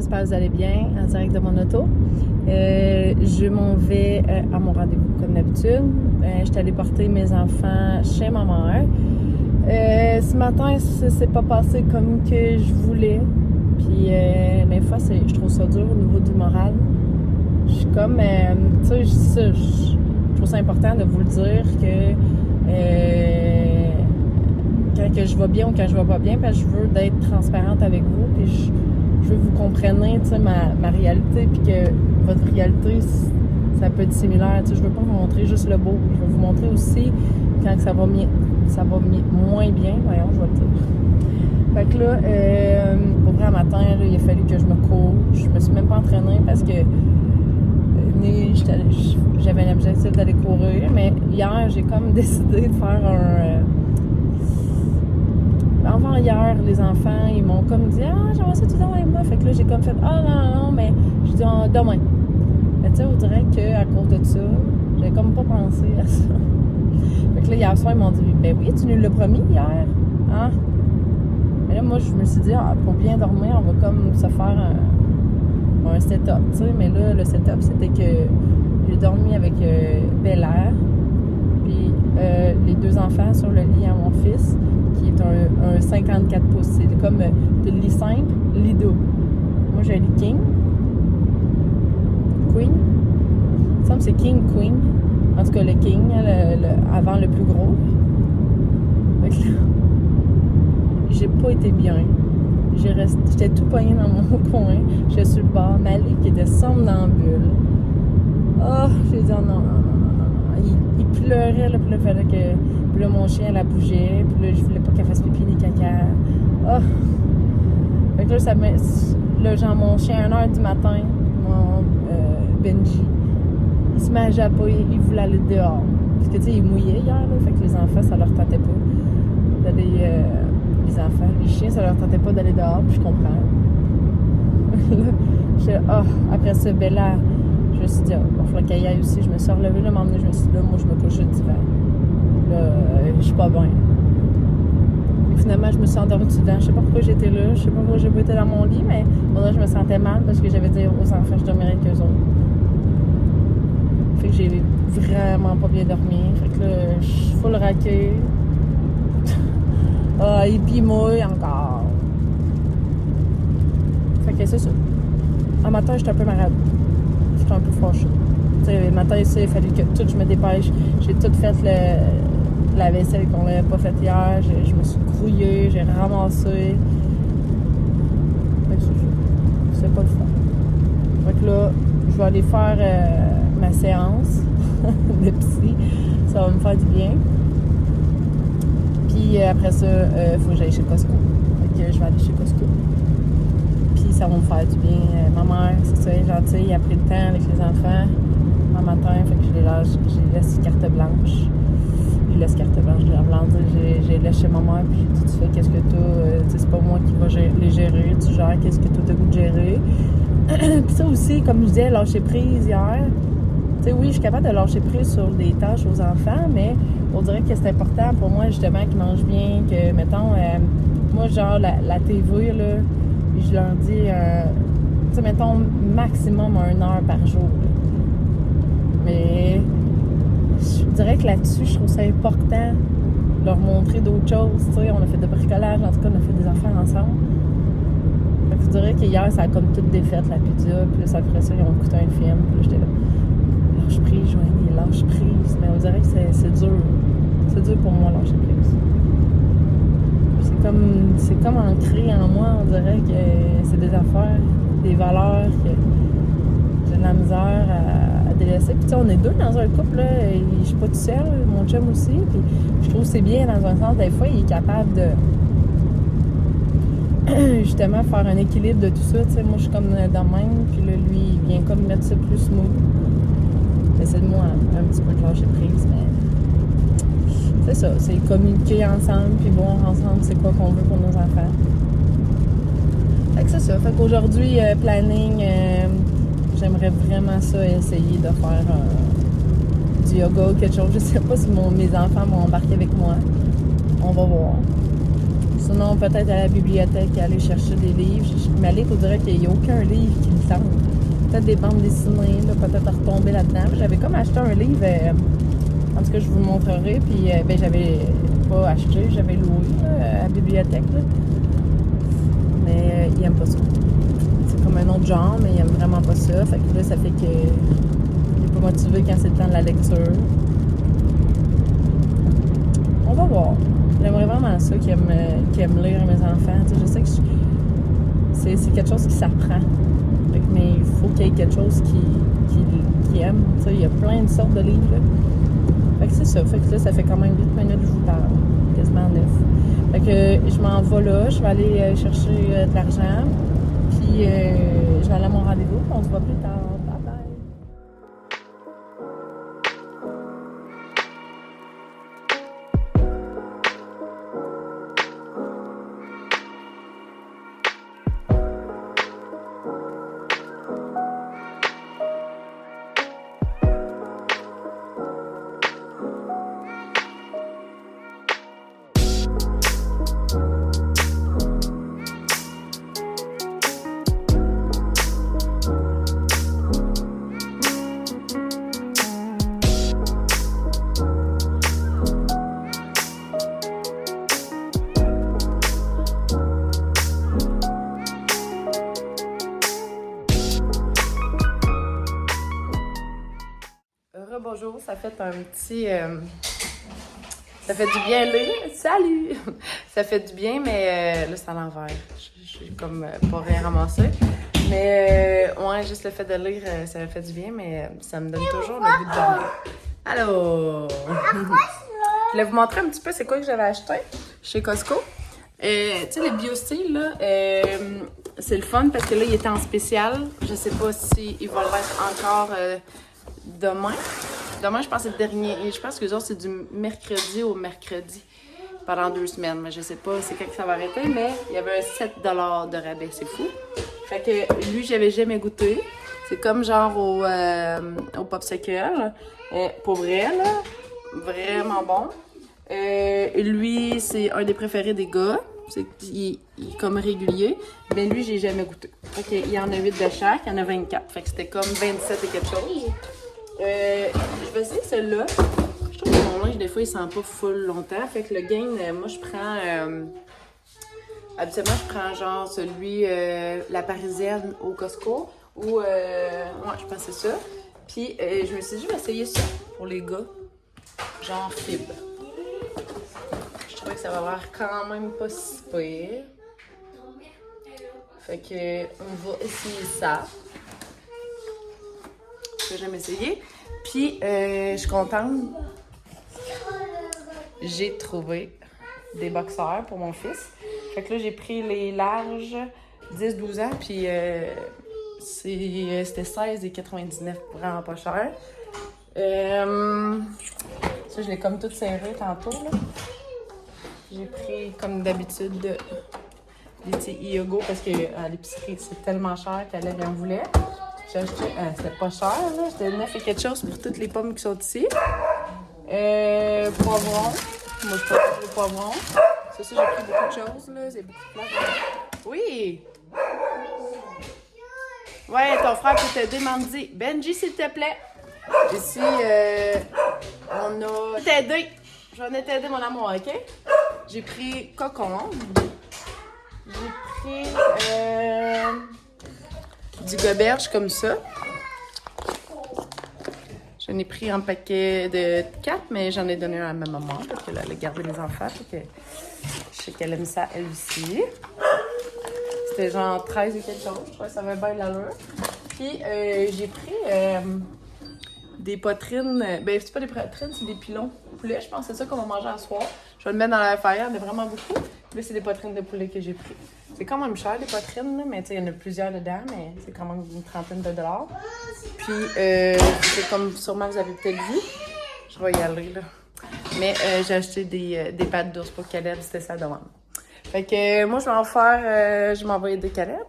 j'espère que vous allez bien en direct de mon auto. Je m'en vais à mon rendez-vous comme d'habitude. Je suis allée porter mes enfants chez ma mère. Ce matin, ça s'est pas passé comme que je voulais. Puis des fois, je trouve ça dur au niveau du moral. Je suis comme, tu sais, je trouve ça important de vous le dire que quand que je vais bien ou quand je vais pas bien, parce que je veux d'être transparente avec vous, puis je veux que vous compreniez, tu sais, ma réalité, puis que votre réalité, ça peut être similaire. Tu sais, je veux pas vous montrer juste le beau, je veux vous montrer aussi quand ça va moins bien, voyons, je vais le dire. Fait que là, pour vrai, un matin, là, il a fallu que je me cours. Je me suis même pas entraînée parce que j'avais l'objectif d'aller courir, mais hier, j'ai comme décidé de faire avant hier, les enfants, ils m'ont comme dit « Ah, j'aimerais ça tout le temps avec moi. » Fait que là, j'ai comme fait « Ah, non, mais je dis demain. » Mais tu sais, on dirait qu'à cause de ça, j'avais comme pas pensé à ça. Fait que là, hier soir, ils m'ont dit « Ben oui, tu nous l'as promis hier. Hein? » Mais là, moi, je me suis dit « Ah, pour bien dormir, on va comme se faire un setup. » Tu sais, mais là, le setup, c'était que j'ai dormi avec Bel Air, puis les deux enfants sur le lit à mon fils, qui est un 54 pouces. C'est comme le lit simple, lit double. Moi, j'ai un lit king. Queen. Il me semble que c'est king, queen. En tout cas, le king, avant le plus gros. Fait que là, j'ai pas été bien. J'étais tout pognée dans mon coin. J'étais sur le bord. Malik qui était somnambule. Oh, j'ai dit non. Il pleurait, là, puis là, fallait que... Puis là, mon chien, elle bougeait. Puis là, je voulais pas qu'elle fasse pipi ni caca. Oh! Fait que là, genre, mon chien, à 1h du matin, mon Benji, il se met à japer, il voulait aller dehors. Parce que, tu sais, il mouillait hier, là. Fait que les enfants, ça leur tentait pas d'aller... les chiens, ça leur tentait pas d'aller dehors, puis je comprends. Là, après ça, Bella, je me suis dit, il va falloir qu'elle y aille aussi. Je me suis relevée, là, m'emmener, je me suis dit, là, moi, je me couche sur le divan. Là, je suis pas bien. Et finalement, je me suis endormie dedans. Je sais pas pourquoi j'étais là. Je sais pas pourquoi j'ai pas été dans mon lit, mais là, je me sentais mal parce que j'avais dit aux enfants que je dormirais avec eux autres. Fait que j'ai vraiment pas bien dormi. Fait que là, je suis full raquée. Et puis mouille encore. Fait que c'est ça. Un matin, j'étais un peu malade. J'étais un peu fâchée. Le matin, il a fallu que tout je me dépêche. J'ai tout fait la vaisselle qu'on n'avait pas faite hier. Je me suis grouillée, j'ai ramassé. C'est pas le fun. Fait que là, je vais aller faire ma séance de psy. Ça va me faire du bien. Puis après ça, il faut que j'aille chez Costco. Fait que je vais aller chez Costco. Puis ça va me faire du bien. Ma mère, c'est ça, elle est gentille, elle a pris le temps avec les enfants. Un matin, fait que je laisse carte blanche. Je laisse carte blanche, je les laisse chez ma mère, puis tu fais qu'est-ce que t'as, c'est pas moi qui va les gérer, tu gères qu'est-ce que t'as goût de gérer. Puis ça aussi, comme je disais, lâcher prise hier. Tu sais, oui, je suis capable de lâcher prise sur des tâches aux enfants, mais on dirait que c'est important pour moi, justement, qu'ils mangent bien, que, mettons, moi, genre, la TV, là, je leur dis, tu sais, mettons, maximum 1 heure par jour, là. Mais je dirais que là-dessus, je trouve ça important de leur montrer d'autres choses. Tu sais, on a fait de bricolage, en tout cas, on a fait des affaires ensemble. Fait que je dirais qu'hier, ça a comme toute défaite, la pizza. Puis là, après ça, ils ont écouté un film. Puis là, j'étais là, lâche prise, Joanie, lâche prise. Mais on dirait que c'est dur. C'est dur pour moi, lâcher prise. C'est comme ancré en moi, on dirait que c'est des affaires, des valeurs que j'ai de la misère à délaisser. Puis tu sais, on est deux dans un couple, là, et je suis pas toute seule, mon chum aussi. Puis je trouve que c'est bien dans un sens, des fois, il est capable de justement faire un équilibre de tout ça. Tu sais, moi, je suis comme dans le même, puis là, lui, il vient comme mettre ça plus smooth. J'essaie de moi un petit peu de lâcher prise, mais c'est ça, c'est communiquer ensemble, puis voir ensemble c'est quoi qu'on veut pour nos enfants. Fait que c'est ça. Fait qu'aujourd'hui, planning, j'aimerais vraiment ça, essayer de faire du yoga ou quelque chose. Je sais pas si mes enfants vont embarquer avec moi. On va voir. Sinon, peut-être à la bibliothèque, aller chercher des livres. Mais là, il faudrait qu'il n'y ait aucun livre qui me semble. Peut-être des bandes dessinées, là, peut-être à retomber là-dedans. J'avais comme acheté un livre, en tout cas, je vous le montrerai. Puis, ben, j'avais pas acheté, j'avais loué là, à la bibliothèque. Là. Mais il aime pas ça. C'est comme un autre genre, mais il aime vraiment pas ça. Fait que là, ça fait que il est pas motivé quand c'est le temps de la lecture. On va voir. J'aimerais vraiment ça qu'il aime lire à mes enfants. Tu sais, je sais que c'est quelque chose qui s'apprend. Mais il faut qu'il y ait quelque chose qu'il aime. Tu sais, il y a plein de sortes de livres. Là. Fait que c'est ça. Fait que là, ça fait quand même 8 minutes que je vous parle. Quasiment 9. Fait que je m'en vais là. Je vais aller chercher de l'argent. Puis je vais aller à mon rendez-vous. On se voit plus tard. Bye bye. Bonjour, ça fait un petit... ça fait du bien lire. Salut! Ça fait du bien, mais là, c'est à l'envers. Je suis comme pas rien ramassé. Mais ouais, juste le fait de lire, ça me fait du bien, mais ça me donne toujours le goût de dormir. Allô! Je voulais vous montrer un petit peu c'est quoi que j'avais acheté chez Costco. Tu sais, les BioSteel, là, c'est le fun parce que là, il était en spécial. Je sais pas s'il va l'être encore demain. Demain, je pense que c'est le dernier. Et je pense que les autres, c'est du mercredi au mercredi pendant 2 semaines. Mais je sais pas c'est quand que ça va arrêter, mais il y avait un 7 $ de rabais. C'est fou. Fait que lui, j'avais jamais goûté. C'est comme genre au popsicle. Pour vrai, là. Vraiment bon. Lui, c'est un des préférés des gars. Il est comme régulier. Mais lui, j'ai jamais goûté. Fait qu'il y en a 8 de chaque. Il y en a 24. Fait que c'était comme 27 et quelque chose. Je vais essayer celui-là. Je trouve que mon linge, des fois, il sent pas full longtemps. Fait que le gain, moi, je prends... habituellement, je prends genre celui, la parisienne au Costco. Ou, ouais, je pense que c'est ça. Puis, je me suis dit, je vais essayer ça pour les gars. Genre fibre. Je trouvais que ça va avoir quand même pas si pire. Fait que, on va essayer ça. Je n'ai jamais essayé. Puis, je suis contente. J'ai trouvé des boxeurs pour mon fils. Fait que là, j'ai pris les larges 10-12 ans. Puis, c'était 16,99 $, vraiment pas cher. Ça, je l'ai comme tout serré tantôt. Là. J'ai pris, comme d'habitude, des petits Iago parce qu'à l'épicerie, c'est tellement cher qu'elle en voulait. J'ai acheté, c'était pas cher, là. C'était 9 et quelque chose pour toutes les pommes qui sont ici. Poivrons. Moi, je prends le poivron. Ça, j'ai pris beaucoup de choses, là. C'est beaucoup de place. Oui! Ouais, ton frère peut t'aider, Mandy. Benji, s'il te plaît. Ici, on a... T'aider. J'en ai t'aider, mon amour, OK? J'ai pris cocon. J'ai pris du goberge comme ça. J'en ai pris un paquet de 4, mais j'en ai donné un à ma maman parce qu'elle a gardé les enfants. Que je sais qu'elle aime ça, elle aussi. C'était genre 13 et quelque chose. Je crois que ça avait bien l'allure. Puis j'ai pris des poitrines. Ben, c'est pas des poitrines, c'est des pilons de poulet. Je pense que c'est ça qu'on va manger à soir. Je vais le mettre dans la faire, il y en a vraiment beaucoup. Là, c'est des poitrines de poulet que j'ai pris. C'est quand même cher, les poitrines, là, mais tu sais, il y en a plusieurs dedans, mais c'est quand même une trentaine de $. Puis, c'est comme sûrement vous avez peut-être vu. Je vais y aller, là. Mais j'ai acheté des pâtes d'ours pour Caleb, c'était sa demande. Fait que moi, je vais en faire, je vais m'envoyer des Caleb.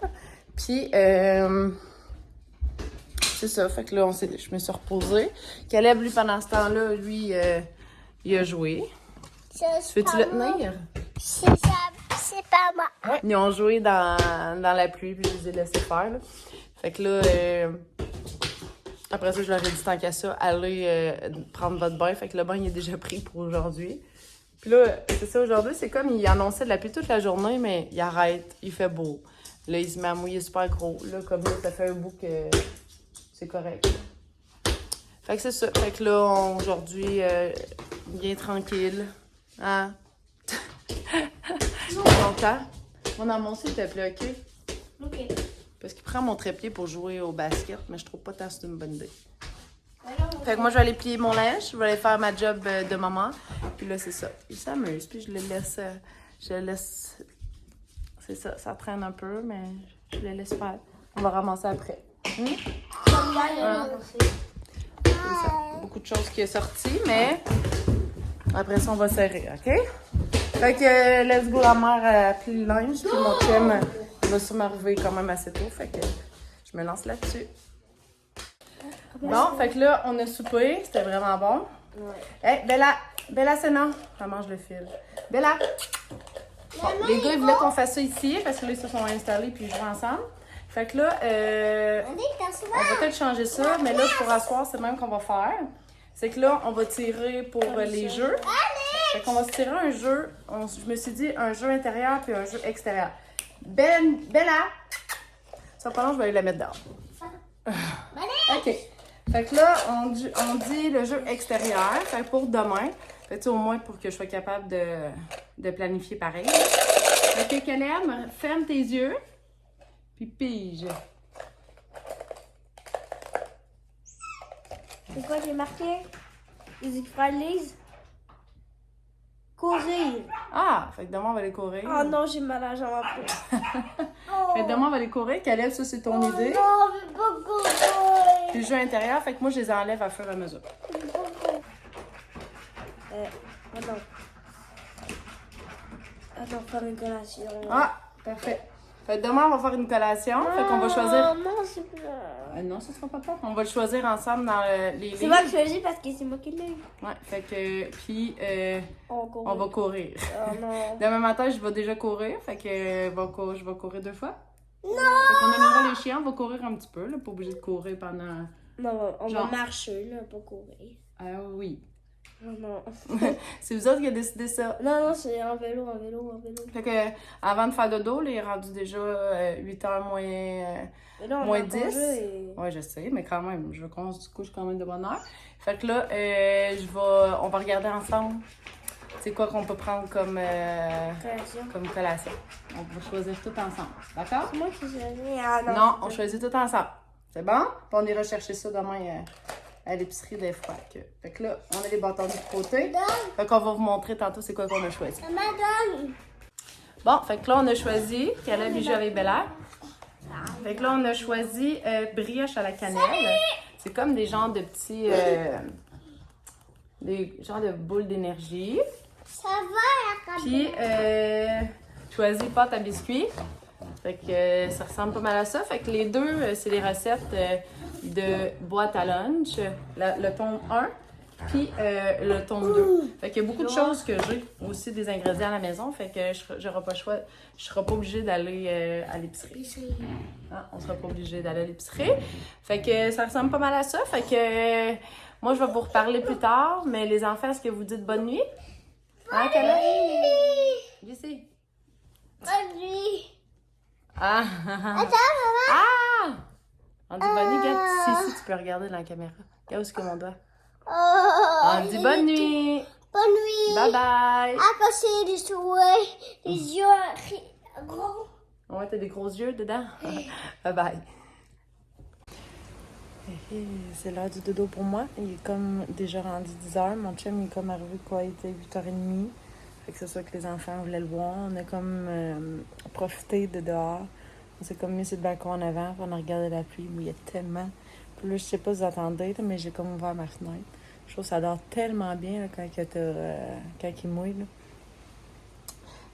Puis, c'est ça, fait que là, je me suis reposée. Caleb, lui, pendant ce temps-là, lui, il a joué. Veux-tu le tenir? c'est pas moi. Ouais. Ils ont joué dans la pluie, puis je les ai laissés faire. Là. Fait que là, après ça, je leur ai dit tant qu'à ça, allez prendre votre bain. Fait que le bain, il est déjà pris pour aujourd'hui. Puis là, c'est ça, aujourd'hui, c'est comme il annonçait de la pluie toute la journée, mais il arrête, il fait beau. Là, il se met à mouiller super gros. Là, comme là, ça fait un bout que c'est correct. Fait que c'est ça. Fait que là, aujourd'hui, bien tranquille. Hein? Longtemps. Mon amour, s'il te plaît, OK? Ok. Parce qu'il prend mon trépied pour jouer au basket, mais je trouve pas tant que c'est une bonne idée. Fait que moi, je vais aller plier mon linge, je vais aller faire ma job de maman. Puis là, c'est ça. Il s'amuse, puis je le laisse... c'est ça, ça traîne un peu, mais je le laisse faire. On va ramasser après. C'est ça. Beaucoup de choses qui est sorti, mais après ça, on va serrer, OK? Fait que let's go, la mère plie le linge, puis mon chum va sûrement arriver quand même assez tôt, fait que je me lance là-dessus. Bon, fait que là, on a soupé, c'était vraiment bon. Ouais. Hey, Bella, c'est non. Ça mange le fil. Bella! Bon, les gars, ils voulaient qu'on fasse ça ici, parce que là, ils se sont installés, puis ils jouent ensemble. Fait que là, on va peut-être changer ça, mais là, pour asseoir, c'est le même qu'on va faire. C'est que là, on va tirer pour les jeux. Fait qu'on va se tirer un jeu, je me suis dit un jeu intérieur puis un jeu extérieur. Bella! Ça pendant je vais aller la mettre dehors. OK. Fait que là, on dit le jeu extérieur, fait que pour demain. Fait que au moins pour que je sois capable de planifier pareil. Fait que Caleb, ferme tes yeux, puis pige. C'est quoi j'ai marqué? Les Lise. Courir. Ah! Fait que demain, on va aller courir. Oh non, j'ai mal à la jambe après. Fait que demain, on va aller courir. Caleb, ça, c'est ton idée. Non, je veux pas courir. Puis le jeu intérieur, fait que moi, je les enlève à fur et à mesure. Attends. Attends, faire une collation. Ah! Parfait. Fait que demain, on va faire une collation. Fait qu'on va choisir... Non, c'est pas... non, ça sera pas top. On va le choisir ensemble dans les livres. C'est moi qui choisis parce que c'est moi qui l'ai. Ouais, fait que... Puis, On on va courir. Oh non. Demain matin, je vais déjà courir. Fait que je vais courir 2 fois. Non! Fait qu'on amènera les chiens. On va courir un petit peu, là. Pas obligé de courir pendant... Non, on Genre... va marcher, là, pas courir. Ah oui. Oh non. C'est vous autres qui avez décidé ça. Non, c'est en vélo. Fait que, avant de faire dodo, là, il est rendu déjà 8h moins 10. Ouais, je sais, mais quand même, je veux qu'on se couche quand même de bonne heure. Fait que là, on va regarder ensemble. C'est quoi qu'on peut prendre comme collation. On va choisir tout ensemble. D'accord? C'est moi qui choisis. Ah non. Non, on choisit tout ensemble. C'est bon? Puis on ira chercher ça demain à l'épicerie des fois. Fait que là, on a les bâtons de côté. Fait qu'on va vous montrer tantôt c'est quoi qu'on a choisi. Madame. Bon, fait que là, on a choisi Caleb joue avec Bella. Fait que là, on a choisi brioche à la cannelle. C'est comme des genres de petits... des genres de boules d'énergie. Ça va, la Puis, choisi pâte à biscuits. Fait que ça ressemble pas mal à ça. Fait que les deux, c'est les recettes de boîte à lunch. Le tome 1, puis le tome 2. Fait qu'il y a beaucoup de choses que j'ai aussi des ingrédients à la maison. Fait que j'aurai pas le choix. Je serai pas obligée d'aller à l'épicerie. Ah, on sera pas obligé d'aller à l'épicerie. Fait que ça ressemble pas mal à ça. Fait que moi, je vais vous reparler plus tard. Mais les enfants, est-ce que vous dites bonne nuit? Hein, Caleb? Ici. Bonne nuit. Ah! Attends, maman. Ah! On dit bonne nuit, regarde ici, tu peux regarder dans la caméra. Regarde où est-ce que mon doigt. On dit bonne nuit! Bonne nuit. Bye bye! Ah, parce que les souhaits, les yeux gros. Ouais, t'as des gros yeux dedans? Bye bye! C'est l'heure du dodo pour moi. Il est comme déjà rendu 10h. Mon chum il est comme arrivé quoi, il était 8h30. Fait que c'est sûr que les enfants voulaient le voir. On a comme profité de dehors. On s'est comme mis sur le balcon en avant. Puis on a regardé la pluie. Il y a tellement. Puis là, je sais pas si vous attendez, là, mais j'ai comme ouvert ma fenêtre. Je trouve que ça dort tellement bien là, quand il mouille. Là.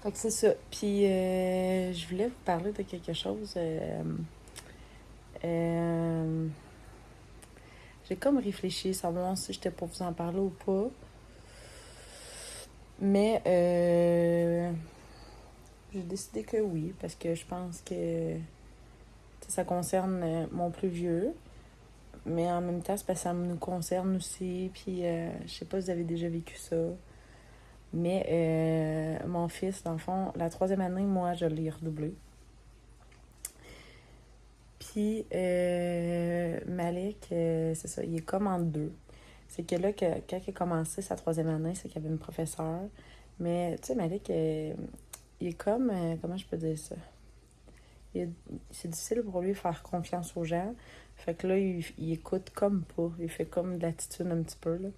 Fait que c'est ça. Puis je voulais vous parler de quelque chose. J'ai comme réfléchi, savoir si j'étais pour vous en parler ou pas. Mais J'ai décidé que oui, parce que je pense que ça concerne mon plus vieux. Mais en même temps, c'est parce que ça nous concerne aussi. Puis, je sais pas si vous avez déjà vécu ça. Mais mon fils, dans le fond, la troisième année, moi, je l'ai redoublé. Puis, Malik, c'est ça, il est comme en deux. C'est que là, quand il a commencé sa troisième année, c'est qu'il y avait une professeure. Mais, tu sais, Malik, il est comme, comment je peux dire ça? C'est difficile pour lui de faire confiance aux gens. Fait que là, il écoute comme pas. Il fait comme de l'attitude un petit peu, là.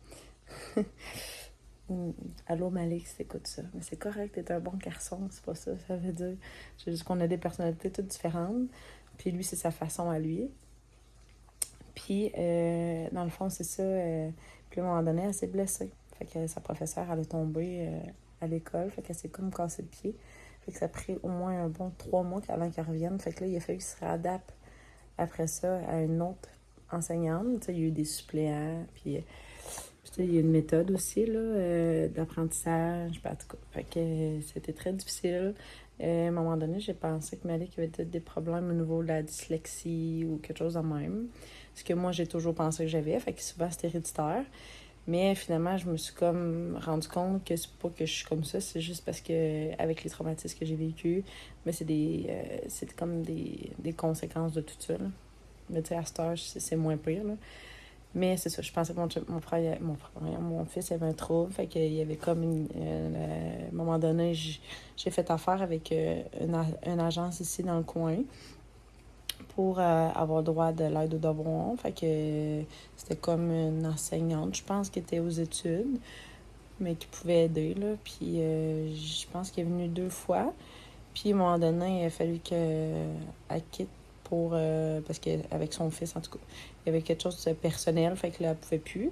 Allô, Malik, si t'écoutes ça. Mais c'est correct, t'es un bon garçon, c'est pas ça, ça veut dire. C'est juste qu'on a des personnalités toutes différentes. Puis lui, c'est sa façon à lui. Puis, dans le fond, c'est ça. Puis à un moment donné, elle s'est blessée. Fait que sa professeure, elle est tombée à l'école. Fait qu'elle s'est comme cassé le pied. Fait que ça a pris au moins un bon 3 mois avant qu'elle revienne. Fait que là, il a fallu qu'il se réadapte après ça à une autre enseignante. Tu sais, il y a eu des suppléants. Puis, tu sais, il y a une méthode aussi, là, d'apprentissage. Puis, en tout cas, fait que c'était très difficile. À un moment donné, j'ai pensé que Malik avait peut-être des problèmes au niveau de la dyslexie ou quelque chose de même. Ce que moi, j'ai toujours pensé que j'avais. Fait que souvent, c'était héréditaire. Mais finalement, je me suis comme rendu compte que c'est pas que je suis comme ça, c'est juste parce que avec les traumatismes que j'ai vécus, mais c'est comme des conséquences de tout ça, là. Mais tu sais, à cet âge, c'est moins pire, là. Mais c'est ça, je pensais que mon fils avait un trouble, fait qu'il y avait comme à un moment donné, j'ai fait affaire avec une agence ici dans le coin pour avoir droit de l'aide aux devoirs. Fait que c'était comme une enseignante, je pense, qui était aux études, mais qui pouvait aider, là. Puis je pense qu'elle est venue 2 fois. Puis à un moment donné, il a fallu qu'elle quitte pour... parce qu'avec son fils, en tout cas, il y avait quelque chose de personnel, fait que là, elle pouvait plus.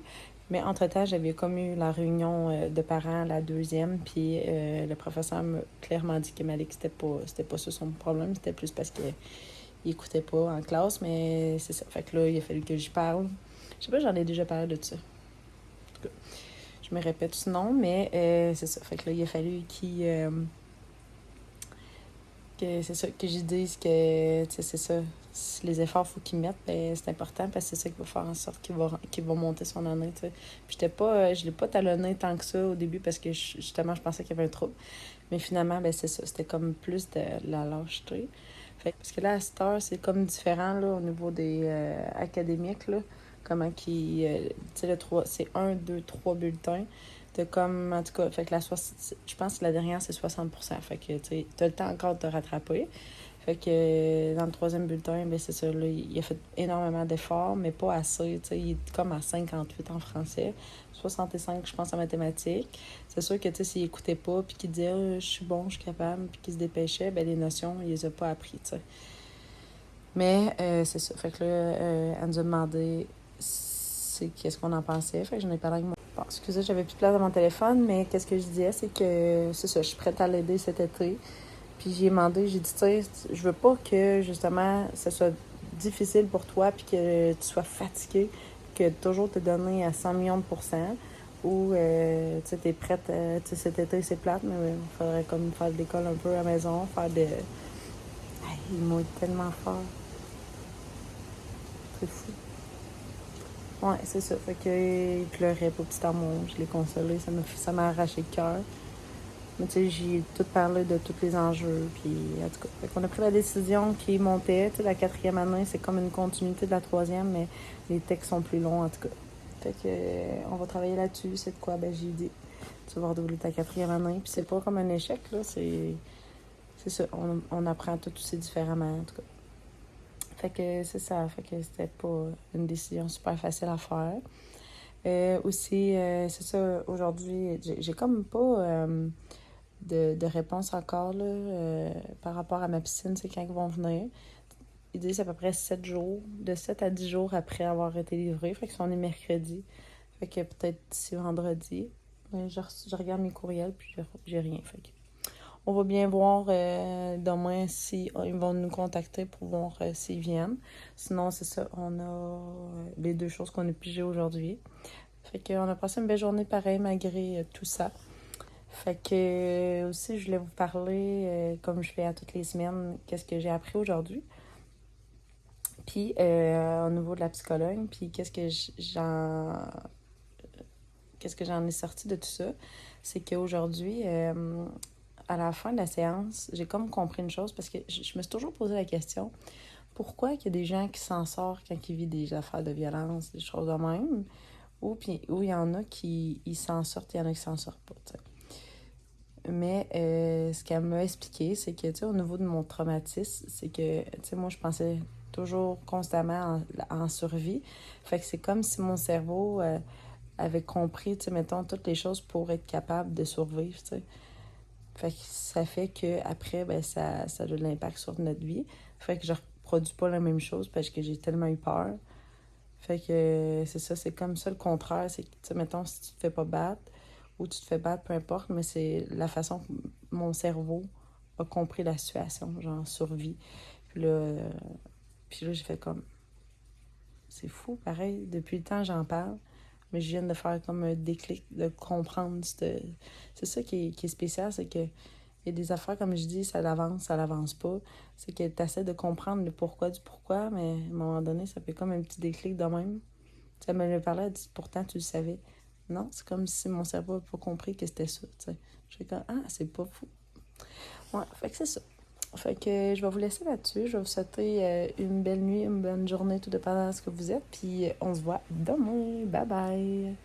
Mais entre-temps, j'avais comme eu la réunion de parents, la deuxième, puis le professeur m'a clairement dit que Malik, c'était pas ça son problème, c'était plus parce qu'il écoutait pas en classe, mais c'est ça. Fait que là, il a fallu que j'y parle. Je sais pas, j'en ai déjà parlé de ça. En tout cas, je me répète sinon, mais c'est ça. Fait que là, il a fallu c'est ça, que j'y dise que, tu sais, c'est ça. Les efforts qu'il faut qu'ils mettent, ben, c'est important parce que c'est ça qui va faire en sorte qu'il va monter son année, tu sais. Puis je l'ai pas talonné tant que ça au début parce que justement, je pensais qu'il y avait un trouble. Mais finalement, ben, c'est ça. C'était comme plus de la lâcheté. Parce que là, à cette heure, c'est comme différent là, au niveau des académiques, là. Comment qui. Tu sais, c'est 1, 2, 3 bulletins. T'as comme, en tout cas, fait que je pense que la dernière, c'est 60%. Fait que, tu sais, t'as le temps encore de te rattraper. Fait que dans le troisième bulletin, ben c'est ça, là, il a fait énormément d'efforts, mais pas assez. Tu sais, il est comme à 58 en français, 65, je pense, en mathématiques. C'est sûr que, tu sais, s'il écoutait pas, puis qu'il disait je suis bon, je suis capable, puis qu'il se dépêchait, ben les notions, il les a pas appris, tu sais. Mais c'est ça. Fait que là, elle nous a demandé qu'est-ce qu'on en pensait. Fait que j'en ai parlé avec mon... Bon, excusez, j'avais plus de place dans mon téléphone, mais qu'est-ce que je disais, c'est que c'est ça, je suis prête à l'aider cet été. Puis j'ai demandé, j'ai dit, tu sais, je veux pas que, justement, ça soit difficile pour toi puis que tu sois fatigué, que toujours te donner à 100 millions de pourcents ou, tu sais, t'es prête, tu sais, cet été, c'est plate, mais il faudrait comme faire de l'école un peu à la maison, faire de... Hey, il m'a tellement fort. C'est fou. Ouais, c'est ça. Fait que il pleurait pour petit amour. Je l'ai consolé. Ça m'a arraché le cœur. Mais tu sais, j'ai tout parlé de tous les enjeux. Puis, en tout cas, fait qu'on a pris la décision qui montait. Tu sais, la quatrième année, c'est comme une continuité de la troisième, mais les textes sont plus longs, en tout cas. Fait que, on va travailler là-dessus. C'est de quoi? Ben, j'ai dit, tu vas redoubler ta quatrième année. Puis, c'est pas comme un échec, là. C'est ça. On apprend tout aussi différemment, en tout cas. Fait que c'est ça. Fait que c'était pas une décision super facile à faire. Aussi, c'est ça, aujourd'hui, j'ai comme pas de réponse encore là, par rapport à ma piscine, c'est quand ils vont venir. Ils disent à peu près 7 jours, de 7 à 10 jours après avoir été livré. Fait que ça, on est mercredi. Fait que peut-être d'ici vendredi. Mais je regarde mes courriels, puis j'ai rien. Fait que on va bien voir demain si ils vont nous contacter pour voir s'ils viennent. Sinon, c'est ça, on a les 2 choses qu'on a pigées aujourd'hui. Fait qu'on a passé une belle journée pareil malgré tout ça. Fait que aussi, je voulais vous parler, comme je fais à toutes les semaines, qu'est-ce que j'ai appris aujourd'hui. Puis au niveau de la psychologue, puis qu'est-ce que j'en ai sorti de tout ça, c'est qu'aujourd'hui, à la fin de la séance, j'ai comme compris une chose parce que je me suis toujours posé la question, pourquoi il y a des gens qui s'en sortent quand ils vivent des affaires de violence, des choses de même, ou il y en a qui s'en sortent, il y en a qui s'en sortent pas, t'sais. Mais ce qu'elle m'a expliqué, c'est que, tu sais, au niveau de mon traumatisme, c'est que, tu sais, moi, je pensais toujours constamment en survie. Fait que c'est comme si mon cerveau avait compris, tu sais, mettons, toutes les choses pour être capable de survivre, tu sais. Fait que ça fait que après ben, ça a de l'impact sur notre vie. Fait que je reproduis pas la même chose parce que j'ai tellement eu peur. Fait que c'est ça, c'est comme ça le contraire. C'est que, tu sais, mettons, si tu te fais pas battre ou tu te fais battre, peu importe, mais c'est la façon que mon cerveau a compris la situation, genre survie. Puis là, j'ai fait comme, c'est fou, pareil. Depuis le temps, j'en parle, mais je viens de faire comme un déclic, de comprendre. C'est ça qui est spécial, c'est que il y a des affaires, comme je dis, ça l'avance pas. C'est que tu essaies de comprendre le pourquoi du pourquoi, mais à un moment donné, ça fait comme un petit déclic de même. Ça me le parlait, elle dit, pourtant tu le savais. Non, c'est comme si mon cerveau n'avait pas compris que c'était ça, tu sais. Je fais comme, ah, c'est pas fou. Ouais, fait que c'est ça. Fait que je vais vous laisser là-dessus. Je vais vous souhaiter une belle nuit, une bonne journée, tout dépendant de ce que vous êtes. Puis on se voit demain. Bye bye!